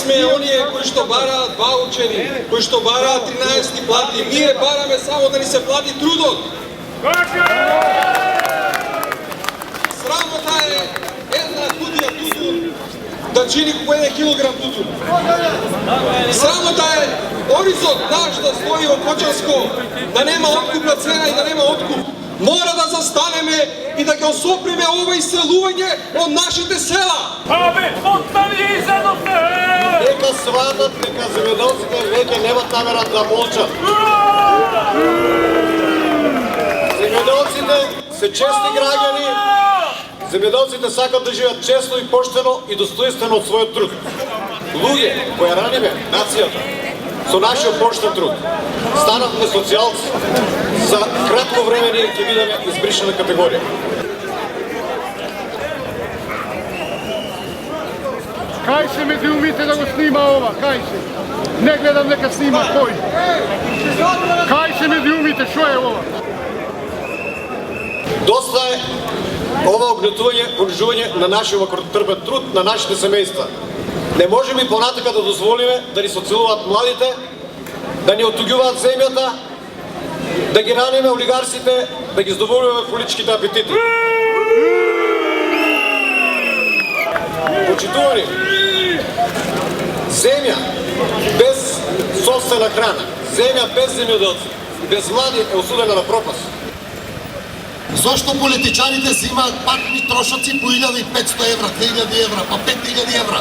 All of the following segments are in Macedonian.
сме оние кои што бараат ваучери, кои што бараат 13 плати. Ние бараме само да ни се плати трудот. Срамота е една кутија тутун да чини по 1 килограм тутун. Срамота е оризот наш да стои во Кочанско, да нема откупна цена и да нема откуп. Мора да застанеме и да ги осоприме ова иселување од нашите села. Абе, остави изедовте! Нека сватат, нека земјоделците веќе немат намера да молчат. Земјоделците се честни граѓани, земјоделците сакат да живеат честно и поштено и достоинствено од својот труд. Луѓе кои раниме нацијата со нашиот поштен труд станавме социјалци, за кратко време ние ќе бидеме избришена категорија. Кај се меѓу умите да го снима ова, кај се? Не гледам нека снима кој. Кај се меѓу умите, шо е ова? Доста е ова огнетување, понижување на нашиот трпен труд, на нашите семејства. Не можеме и понатака да дозволиме да ни соцелуваат младите, да ни отуѓуваат земјата, да ги раниме олигарсите, да ги задоволуваме политичките апетити. Почитувани, земја без собствена храна, земја без земјоделци, без млади е осудена на пропаст. Зошто политичарите взимаат патни трошоци по 1500 евра, 2000 евра, па 5000 евра?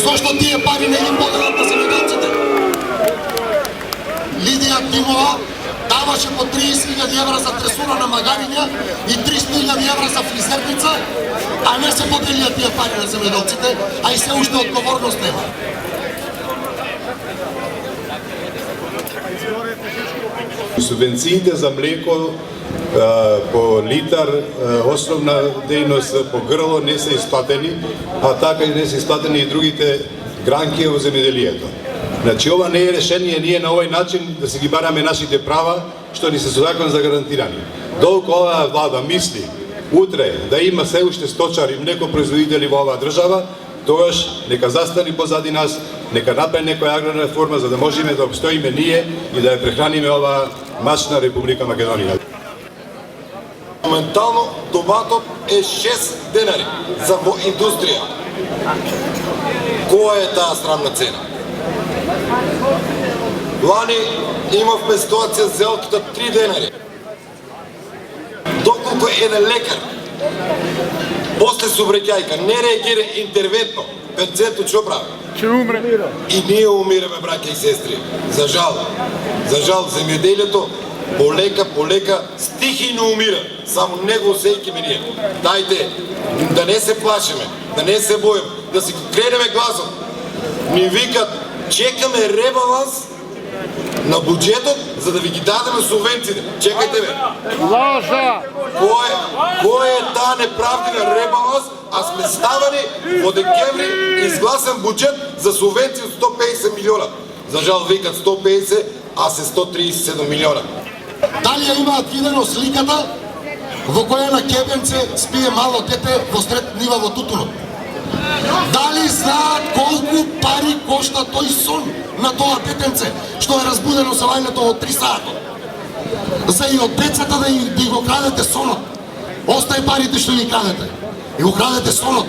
Зошто тие пари не ги поделат на земјоделците? Лидија Тимова даваше по 30.000 евра за тресура на магариња и 300.000 евра за фризерница, а не се поделија тие пари на земјоделците, а и се уште одговорност нема. Субвенциите за млеко по литар, основна дејност по грло не се исплатени, а така и не се исплатени и другите гранки во земјоделието. Значи, ова не е решение ние на овој начин да се ги бараме нашите права, што ни се со закон загарантирани. Долго оваа влада мисли утре да има се уште сточари, млекопроизводители во оваа држава, тогаш нека застани позади нас, нека направи некоја аграрна реформа за да можеме да обстоиме ние и да ја прехраниме оваа мачна Република Македонија. Моментално томатот е 6 денари за во индустрија. Која е таа срамна цена? Лани имавме ситуација за зелките 3 денари. Доколку еден лекар после собраќајка не реагира интервентно, пациентот што прави? Ќе умре. И ние умираме, браќа и сестри. За жал, земјоделието полека стихино умира. Само него усејќиме ние. Дајте да не се плашиме, да не се бојаме, да си кренеме гласот. Ни викат, чекаме ребаланс на буџетот за да ви ги дадеме субвенциите. Чекајте бе. Лажа! Кој е таа неправдива ребаланс, а сме ставани во декември изгласан буџет за субвенција од 150 милиона. За жал викат 150, а се 137 милиона. Дали ја имаат видено сликата во која на Кебенце спие мало дете во сред нива во Тутунот? Дали знаат колку пари кошта тој сон на тоа детенце што е разбудено со лајнето од 3 сата? За и од децата да го крадете сонот. Остај парите што ги крадете. И го крадете сонот.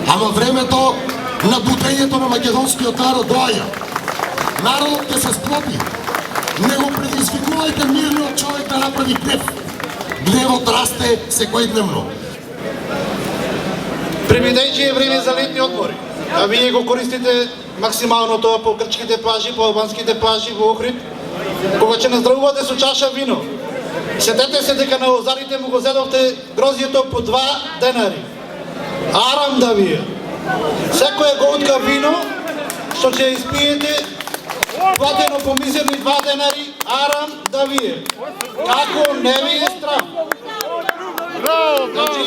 Ама времето на будењето на македонскиот народ доаѓа. Народот ќе се сплоти. Не го предизвикувајте мирниот човек да направи гнев. Гневот расте секојдневно. Преминејќи е време за летни одмори, а вие го користите максимално тоа по грчките плажи, по албанските плажи во Охрид, кога ќе наздравувате со чаша вино. Сетете се дека на озарите му го зедовте грозјето по 2 денари. Арам да ви е. Секоја голтка вино што ќе испиете, платено по мизерни 2 денари, арам да ви е. Како не ви е страх? Значи,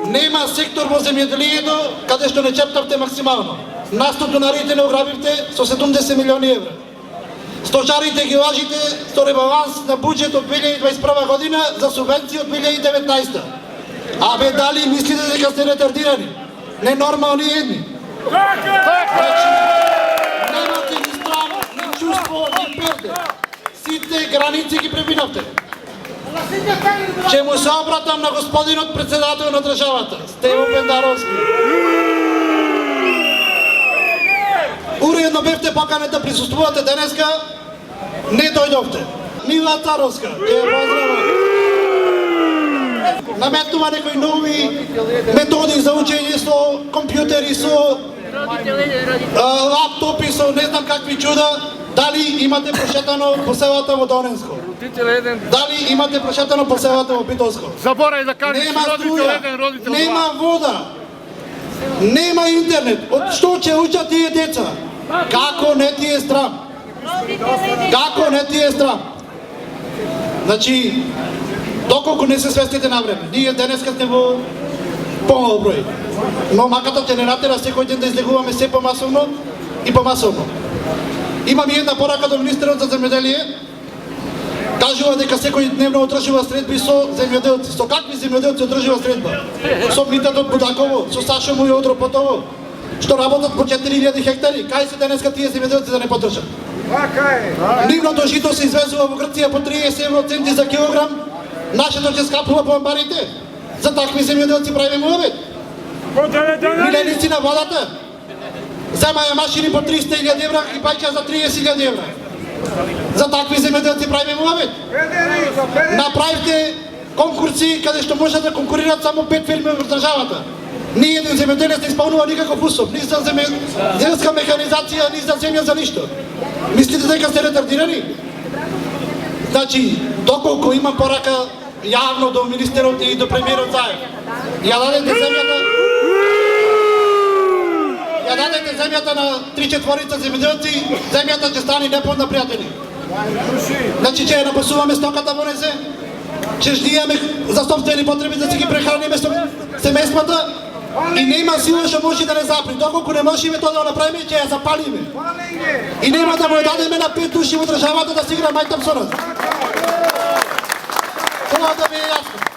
нема сектор во земјоделието каде што не чептавте максимално. Настотунарите не ограбивте со 70 милиони евра. Стожарите ги лажите со ребаланс на буџет од 2021 година за субвенции од 2019. Абе дали мислите дека сте ретардирани? Ненормални едни. Значи, немате ни страх, ни чувство, ни перде. Сите граници ги преминавте. Ќе му се обратам на господинот председател на државата, Стево Пендаровски. Уредно бевте поканет да присуствувате денеска, не дојдовте. Мила Царовска, ќе ја поздравам. Наметнува некои нови методи за учење со компјутери, со лаптопи, со не знам какви чуда. Дали имате прошетано по селата во Доненско? Дали имате прошетано по селата во Битолско? Заборај да кажеш Нема родител струја, еден, родител два. нема вода, нема интернет. Од што ќе учат тие деца? Како не ти е срам? Како не ти е срам? Значи, доколку не се свестите на време, ние денеска сме во помал број. Но маката ќе не натера секој ден да излегуваме се помасовно и помасовно. Имам и една порака до министерот за земјоделие. Кажува дека секој дневно одржува средби со земјоделци. Со какви земјоделци одржува средба? Со Митатот Будаково, со Сашо Мујо Потово, што работат по 4000 хектари. Кај се денеска тие земјоделци да не подржат? Нивното жито се извезува во Грција по 30 евроценти за килограм. Нашето ќе скапува по амбарите. За такви земјоделци правиме муавет. Миленици на водата. Земаја машини по 300.000 евра и паќа за 30.000 евра. За такви земјоделци правиме муавет. Направите конкурси каде што можат да конкурират само 5 фирми во државата. Ни еден земјоделец не исполнува никаков услов, ни за земјска механизација, ни за земја за ништо. Мислите дека сте ретардирани? Значи, доколку имам порака јавно до министерот и до премиерот Заев, ја дадете земјата на 3/4 земјоделци, земјата ќе стане неплодна, пријатели. Значи, ќе ја напасуваме стоката во незе, ќе ждијаме за собствени потреби да си ги прехраниме со семејствата и нема сила што може да не запри. Доколку не можеме тоа да направиме, ќе ја запалиме. И нема да му ја дадеме на 5 души во државата да си игра мајтам со нас. Тоа да ви е јасно.